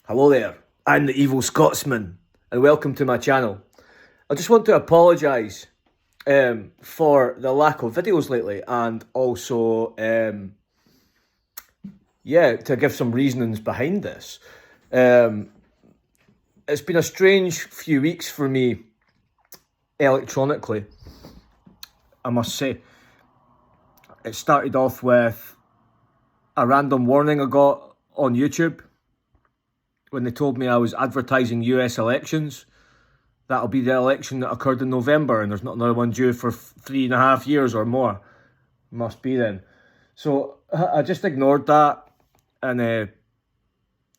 Hello there, I'm the Evil Scotsman and welcome to my channel. I just want to apologise for the lack of videos lately, and also to give some reasonings behind this. It's been a strange few weeks for me electronically, I must say. It started off with a random warning I got on YouTube when they told me I was advertising US elections. That'll be the election that occurred in November, and there's not another one due for 3.5 years or more. Must be then. So I just ignored that, and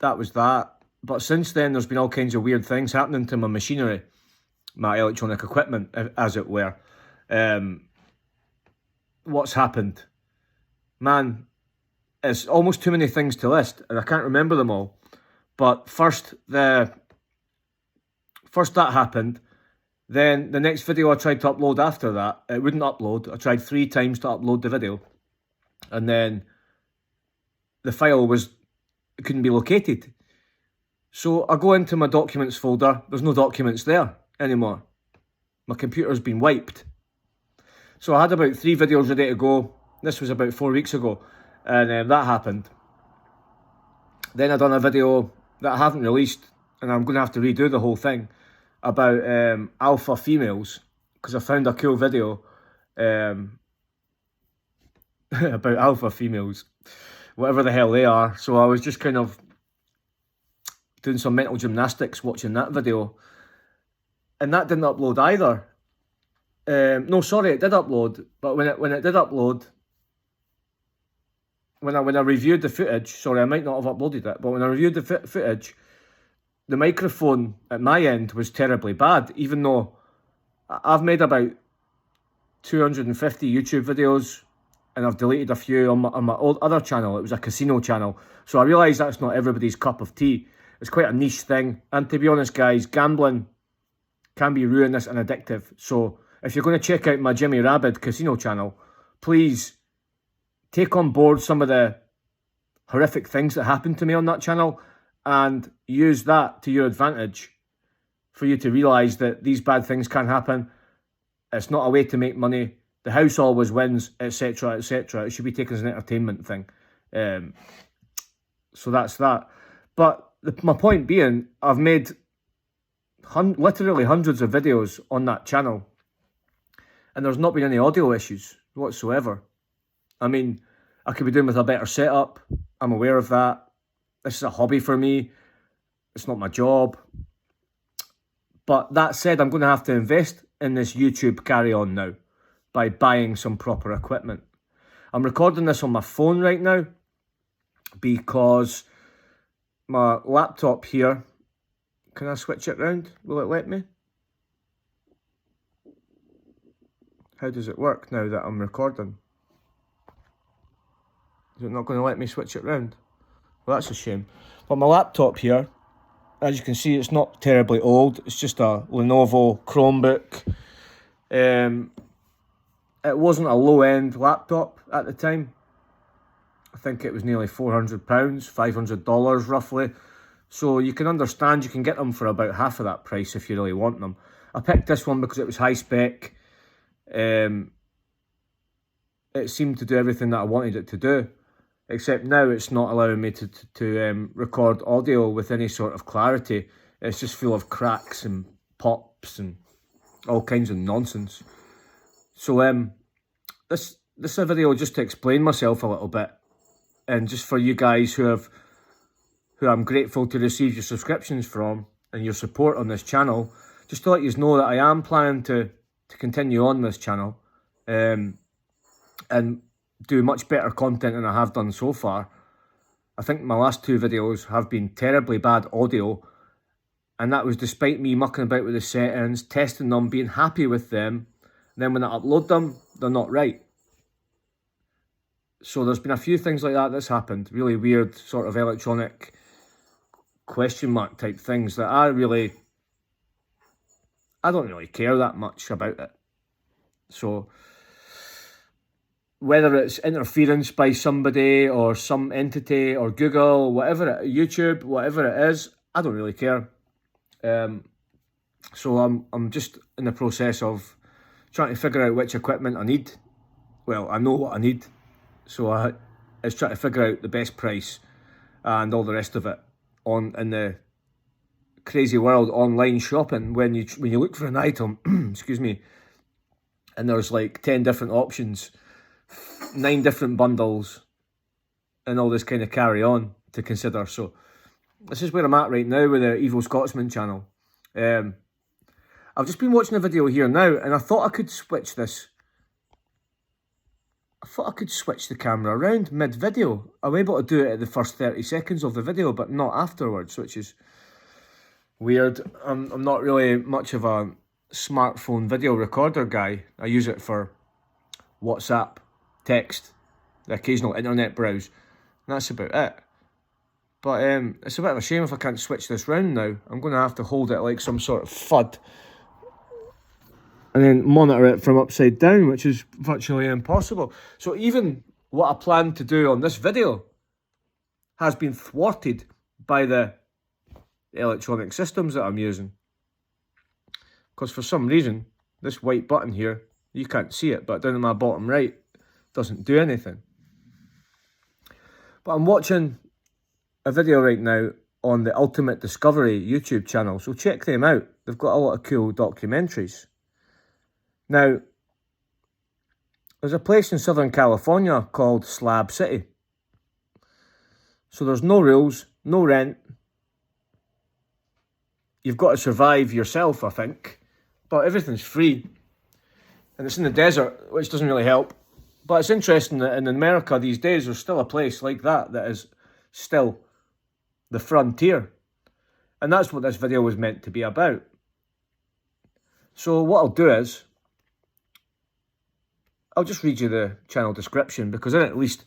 that was that. But since then, there's been all kinds of weird things happening to my machinery, my electronic equipment, as it were. What's happened? Man, it's almost too many things to list, and I can't remember them all. But first that happened. Then the next video I tried to upload after that, it wouldn't upload. I tried 3 times to upload the video, and then the file couldn't be located. So I go into my documents folder. There's no documents there anymore. My computer's been wiped. So I had about 3 videos ready to go. This was about 4 weeks ago, and that happened. Then I done a video that I haven't released, and I'm going to have to redo the whole thing, about alpha females, because I found a cool video about alpha females, whatever the hell they are. So I was just kind of doing some mental gymnastics watching that video, and that didn't upload either. No, sorry, it did upload, but when it did upload, when I reviewed the footage, sorry, I might not have uploaded it, but when I reviewed the footage, the microphone at my end was terribly bad, even though I've made about 250 YouTube videos, and I've deleted a few on my old other channel. It was a casino channel, so I realise that's not everybody's cup of tea. It's quite a niche thing, and to be honest, guys, gambling can be ruinous and addictive. So if you're going to check out my Jimmy Rabid casino channel, please take on board some of the horrific things that happened to me on that channel, and use that to your advantage for you to realise that these bad things can happen. It's not a way to make money. The house always wins, etc., etc. It should be taken as an entertainment thing. So that's that. But my point being, I've made literally hundreds of videos on that channel, and there's not been any audio issues whatsoever. I mean, I could be doing with a better setup. I'm aware of that. This is a hobby for me. It's not my job. But that said, I'm going to have to invest in this YouTube carry-on now by buying some proper equipment. I'm recording this on my phone right now because my laptop here, can I switch it round? Will it let me? How does it work now that I'm recording? Is it not going to let me switch it round? Well, that's a shame. But my laptop here, as you can see, it's not terribly old. It's just a Lenovo Chromebook. It wasn't a low-end laptop at the time. I think it was nearly £400, $500 roughly. So you can understand you can get them for about half of that price if you really want them. I picked this one because it was high spec. It seemed to do everything that I wanted it to do. Except now it's not allowing me to record audio with any sort of clarity. It's just full of cracks and pops and all kinds of nonsense. So this is a video just to explain myself a little bit, and just for you guys who I'm grateful to receive your subscriptions from and your support on this channel, just to let you know that I am planning to continue on this channel and do much better content than I have done so far. I think my last 2 videos have been terribly bad audio, and that was despite me mucking about with the settings, testing them, being happy with them. Then when I upload them, they're not right. So there's been a few things like that that's happened, really weird sort of electronic question mark type things that I don't really care that much about it. So whether it's interference by somebody or some entity or Google, whatever YouTube, whatever it is, I don't really care. So I'm just in the process of trying to figure out which equipment I need. Well, I know what I need, so it's trying to figure out the best price and all the rest of it in the crazy world online shopping. When you look for an item, excuse me, and there's like 10 different options, 9 different bundles, and all this kind of carry on to consider. So this is where I'm at right now with the Evil Scotsman channel. I've just been watching a video here now, and I thought I could switch this. I thought I could switch the camera around mid-video. I'm able to do it at the first 30 seconds of the video, but not afterwards, which is weird. I'm not really much of a smartphone video recorder guy. I use it for WhatsApp, text, the occasional internet browse, and that's about it. But it's a bit of a shame if I can't switch this round now. I'm going to have to hold it like some sort of FUD and then monitor it from upside down, which is virtually impossible. So even what I planned to do on this video has been thwarted by the electronic systems that I'm using. Because for some reason, this white button here, you can't see it, but down in my bottom right, doesn't do anything. But I'm watching a video right now on the Ultimate Discovery YouTube channel, so check them out. They've got a lot of cool documentaries. Now, there's a place in Southern California called Slab City. So there's no rules, no rent. You've got to survive yourself, I think. But everything's free. And it's in the desert, which doesn't really help. But it's interesting that in America these days, there's still a place like that is still the frontier. And that's what this video was meant to be about. So what I'll do is, I'll just read you the channel description, because then at least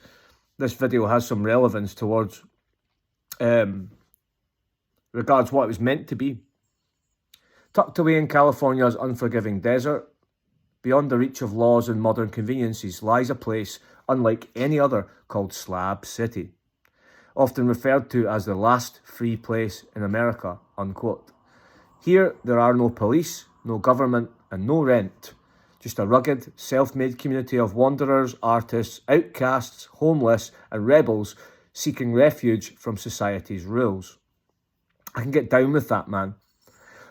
this video has some relevance towards regards what it was meant to be. Tucked away in California's unforgiving desert, beyond the reach of laws and modern conveniences, lies a place unlike any other called Slab City, often referred to as the last free place in America, unquote. Here there are no police, no government, and no rent. Just a rugged, self-made community of wanderers, artists, outcasts, homeless, and rebels seeking refuge from society's rules. I can get down with that, man.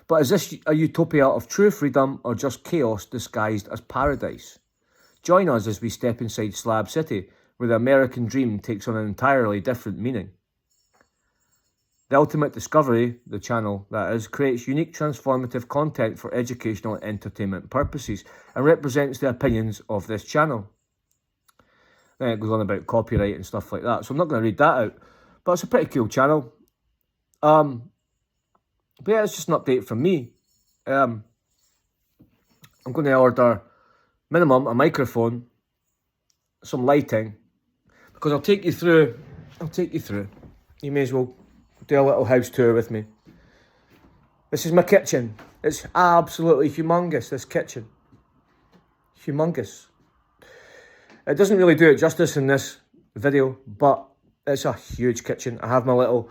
But is this a utopia of true freedom or just chaos disguised as paradise? Join us as we step inside Slab City, where the American dream takes on an entirely different meaning. The Ultimate Discovery, the channel that is, creates unique transformative content for educational and entertainment purposes and represents the opinions of this channel. Then it goes on about copyright and stuff like that, so I'm not going to read that out, but it's a pretty cool channel. But yeah, it's just an update from me. I'm going to order minimum a microphone, some lighting, because I'll take you through. You may as well do a little house tour with me. This is my kitchen. It's absolutely humongous, this kitchen. Humongous. It doesn't really do it justice in this video, but it's a huge kitchen. I have my little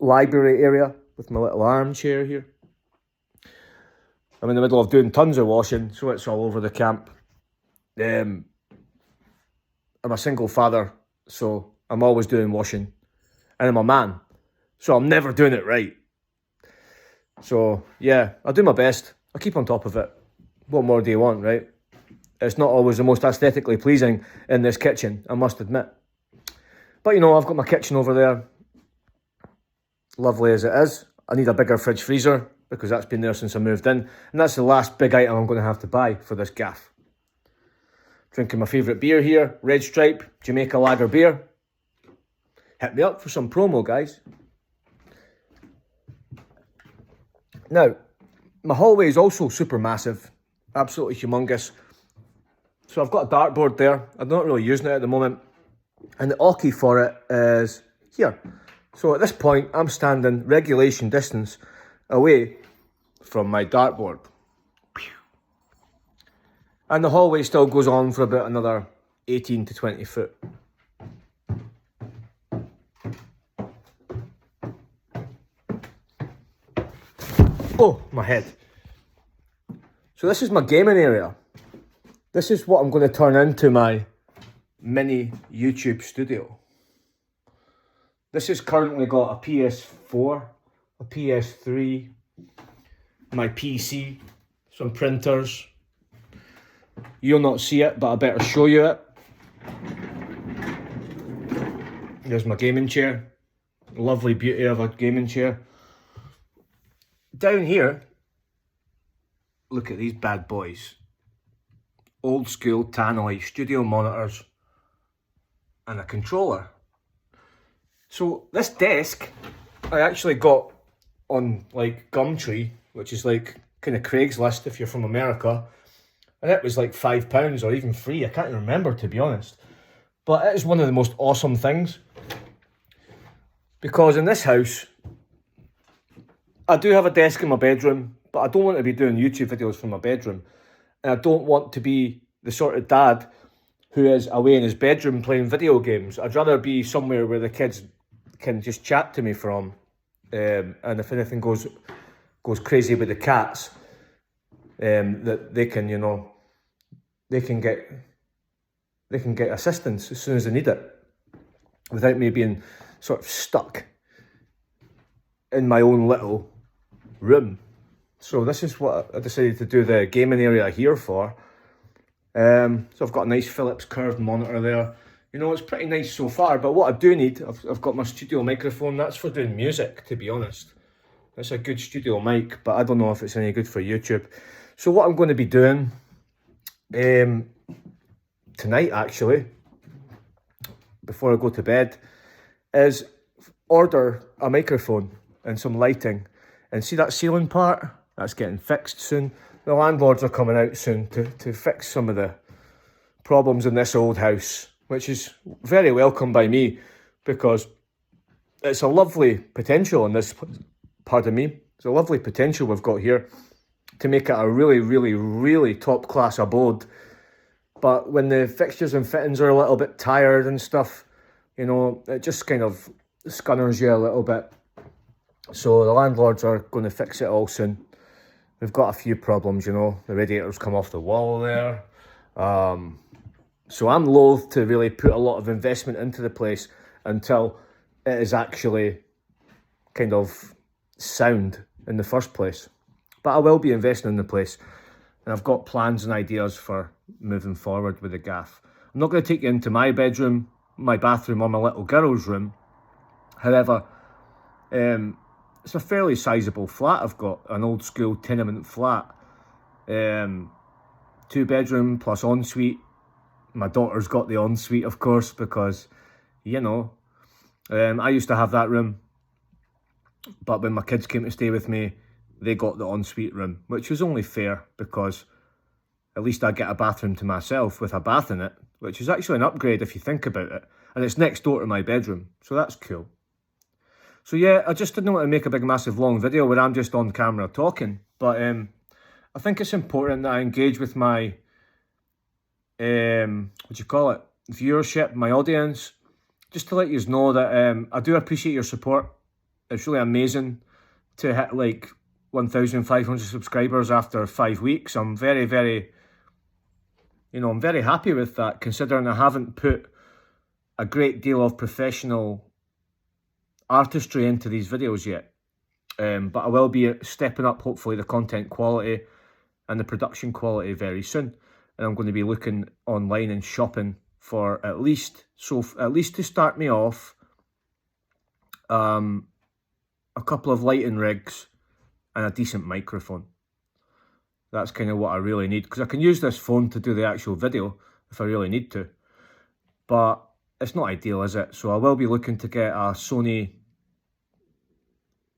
library area with my little armchair here. I'm in the middle of doing tons of washing, so it's all over the camp. I'm a single father, so I'm always doing washing. And I'm a man, so I'm never doing it right. So, yeah, I'll do my best. I'll keep on top of it. What more do you want, right? It's not always the most aesthetically pleasing in this kitchen, I must admit. But, you know, I've got my kitchen over there. Lovely as it is. I need a bigger fridge freezer, because that's been there since I moved in. And that's the last big item I'm going to have to buy for this gaff. Drinking my favourite beer here, Red Stripe Jamaica Lager beer. Hit me up for some promo, guys. Now, my hallway is also super massive. Absolutely humongous. So I've got a dartboard there. I'm not really using it at the moment. And the hockey for it is here. So at this point, I'm standing regulation distance away from my dartboard. And the hallway still goes on for about another 18 to 20 foot. Oh, my head. So this is my gaming area. This is what I'm going to turn into my mini YouTube studio. This has currently got a PS4, a PS3, my PC, some printers. You'll not see it, but I better show you it. There's my gaming chair. Lovely beauty of a gaming chair. Down here, look at these bad boys. Old school tannoy studio monitors and a controller. So this desk I actually got on like Gumtree, which is like kind of Craigslist if you're from America, and it was like £5 or even free. I can't even remember, to be honest, but it is one of the most awesome things, because in this house I do have a desk in my bedroom, but I don't want to be doing YouTube videos from my bedroom, and I don't want to be the sort of dad who is away in his bedroom playing video games. I'd rather be somewhere where the kids can just chat to me from, and if anything goes crazy with the cats, that they can, you know, they can get assistance as soon as they need it, without me being sort of stuck in my own little room. So this is what I decided to do the gaming area here for. So I've got a nice Philips curved monitor there. You know, it's pretty nice so far, but what I do need, I've got my studio microphone. That's for doing music, to be honest. It's a good studio mic, but I don't know if it's any good for YouTube. So what I'm going to be doing tonight, actually, before I go to bed, is order a microphone and some lighting. And see that ceiling part? That's getting fixed soon. The landlords are coming out soon to fix some of the problems in this old house, which is very welcome by me, because it's a lovely potential in this, pardon me, it's a lovely potential we've got here to make it a really, really, really top class abode. But when the fixtures and fittings are a little bit tired and stuff, you know, it just kind of scunners you a little bit. So the landlords are going to fix it all soon. We've got a few problems, you know, the radiators come off the wall there. So I'm loath to really put a lot of investment into the place until it is actually kind of sound in the first place. But I will be investing in the place, and I've got plans and ideas for moving forward with the gaff. I'm not going to take you into my bedroom, my bathroom, or my little girl's room. However, it's a fairly sizable flat I've got, an old school tenement flat. 2-bedroom plus ensuite. My daughter's got the ensuite, of course, because, you know, I used to have that room, but when my kids came to stay with me, they got the ensuite room, which was only fair, because at least I get a bathroom to myself with a bath in it, which is actually an upgrade if you think about it, and it's next door to my bedroom, so that's cool. So yeah, I just didn't want to make a big massive long video where I'm just on camera talking, but I think it's important that I engage with my viewership, my audience, just to let you know that I do appreciate your support. It's really amazing to hit like 1,500 subscribers after 5 weeks. I'm very, very, I'm very happy with that, considering I haven't put a great deal of professional artistry into these videos yet. But I will be stepping up, hopefully, the content quality and the production quality very soon. And I'm going to be looking online and shopping for at least to start me off, a couple of lighting rigs and a decent microphone. That's kind of what I really need, because I can use this phone to do the actual video if I really need to. But it's not ideal, is it? So I will be looking to get a Sony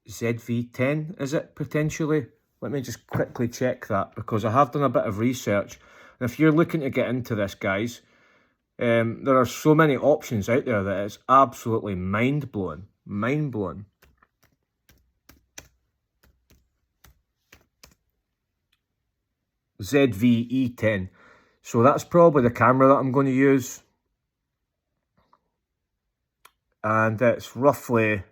ZV-10, is it, potentially? Let me just quickly check that, because I have done a bit of research. And if you're looking to get into this, guys, there are so many options out there that it's absolutely mind-blowing. Mind-blowing. ZV-E10. So that's probably the camera that I'm going to use. And it's roughly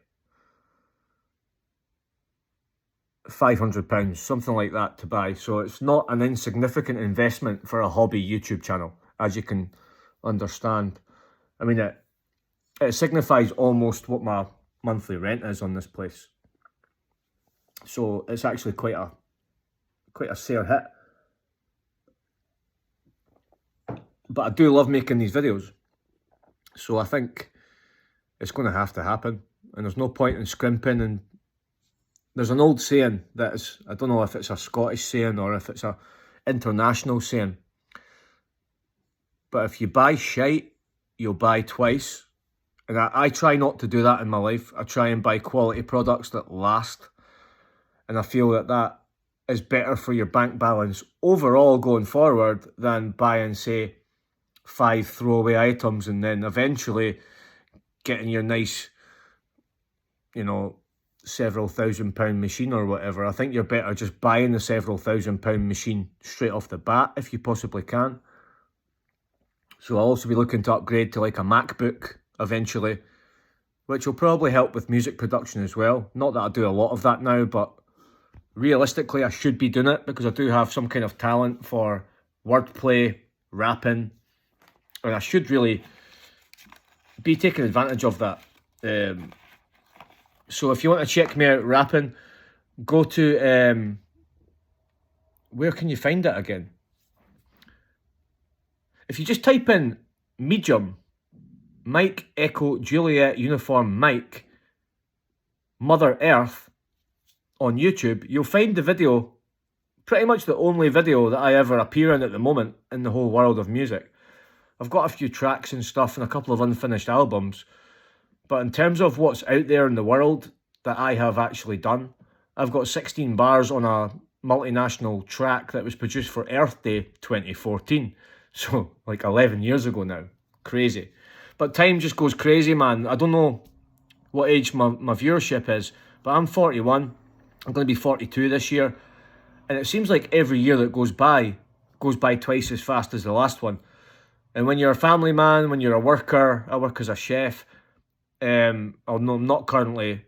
£500, something like that to buy. So it's not an insignificant investment for a hobby YouTube channel, as you can understand. I mean, it signifies almost what my monthly rent is on this place. So it's actually quite a fair hit. But I do love making these videos. So I think it's going to have to happen. And there's no point in scrimping. And there's an old saying that is, I don't know if it's a Scottish saying or if it's a international saying, but if you buy shite, you'll buy twice. And I try not to do that in my life. I try and buy quality products that last. And I feel that that is better for your bank balance overall going forward than buying, say, 5 throwaway items and then eventually getting your nice, you know, several £1,000 machine or whatever. I think you're better just buying the several £1,000 machine straight off the bat if you possibly can. So I'll also be looking to upgrade to like a MacBook eventually, which will probably help with music production as well. Not that I do a lot of that now, but realistically I should be doing it because I do have some kind of talent for wordplay, rapping, and I should really be taking advantage of that. So if you want to check me out rapping, go to, where can you find it again? If you just type in Medium, Mike Echo Juliet Uniform Mike, Mother Earth on YouTube, you'll find the video, pretty much the only video that I ever appear in at the moment in the whole world of music. I've got a few tracks and stuff and a couple of unfinished albums, but in terms of what's out there in the world that I have actually done, I've got 16 bars on a multinational track that was produced for Earth Day 2014. So, like 11 years ago now. Crazy. But time just goes crazy, man. I don't know what age my viewership is, but I'm 41. I'm going to be 42 this year. And it seems like every year that goes by twice as fast as the last one. And when you're a family man, when you're a worker, I work as a chef. I'm not currently,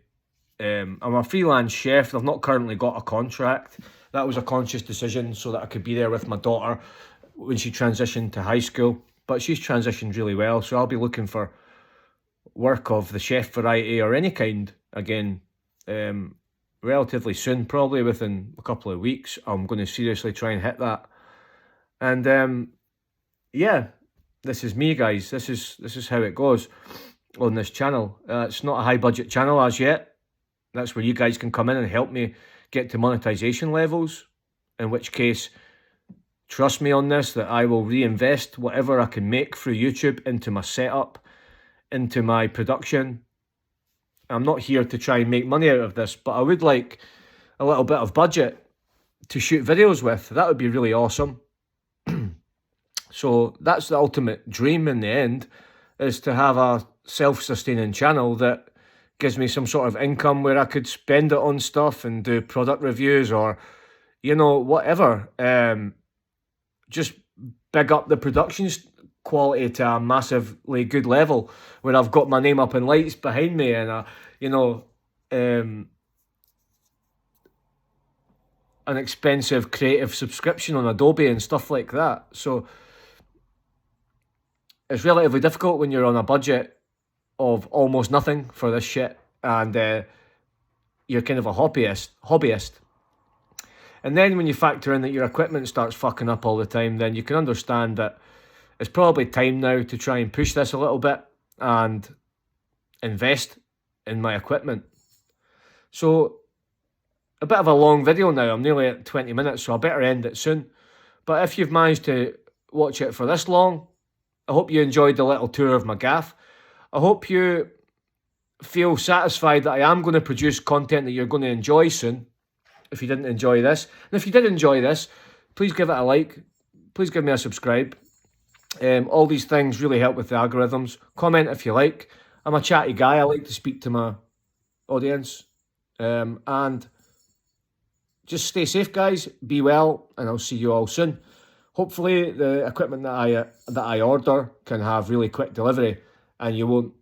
I'm a freelance chef. I've not currently got a contract. That was a conscious decision so that I could be there with my daughter when she transitioned to high school. But she's transitioned really well, so I'll be looking for work of the chef variety or any kind again relatively soon, probably within a couple of weeks. I'm going to seriously try and hit that. And yeah, this is me, guys. This is how it goes on this channel. It's not a high budget channel as yet. That's where you guys can come in and help me get to monetization levels, in which case, trust me on this, that I will reinvest whatever I can make through YouTube into my setup, into my production. I'm not here to try and make money out of this, but I would like a little bit of budget to shoot videos with. That would be really awesome. So that's the ultimate dream in the end, is to have a self-sustaining channel that gives me some sort of income where I could spend it on stuff and do product reviews or, you know, whatever. Just big up the production quality to a massively good level where I've got my name up in lights behind me and, you know, an expensive creative subscription on Adobe and stuff like that. So it's relatively difficult when you're on a budget of almost nothing for this shit and you're kind of a hobbyist. And then when you factor in that your equipment starts fucking up all the time, then you can understand that it's probably time now to try and push this a little bit and invest in my equipment. So a bit of a long video now. I'm nearly at 20 minutes, so I better end it soon. But if you've managed to watch it for this long, I hope you enjoyed the little tour of my gaff. I hope you feel satisfied that I am going to produce content that you're going to enjoy soon. If you didn't enjoy this, and if you did enjoy this, please give it a like, please give me a subscribe. All these things really help with the algorithms. Comment if you like. I'm a chatty guy, I like to speak to my audience. And just stay safe, guys, be well, and I'll see you all soon. Hopefully the equipment that I order can have really quick delivery, and it won't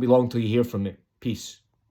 be long till you hear from me. Peace.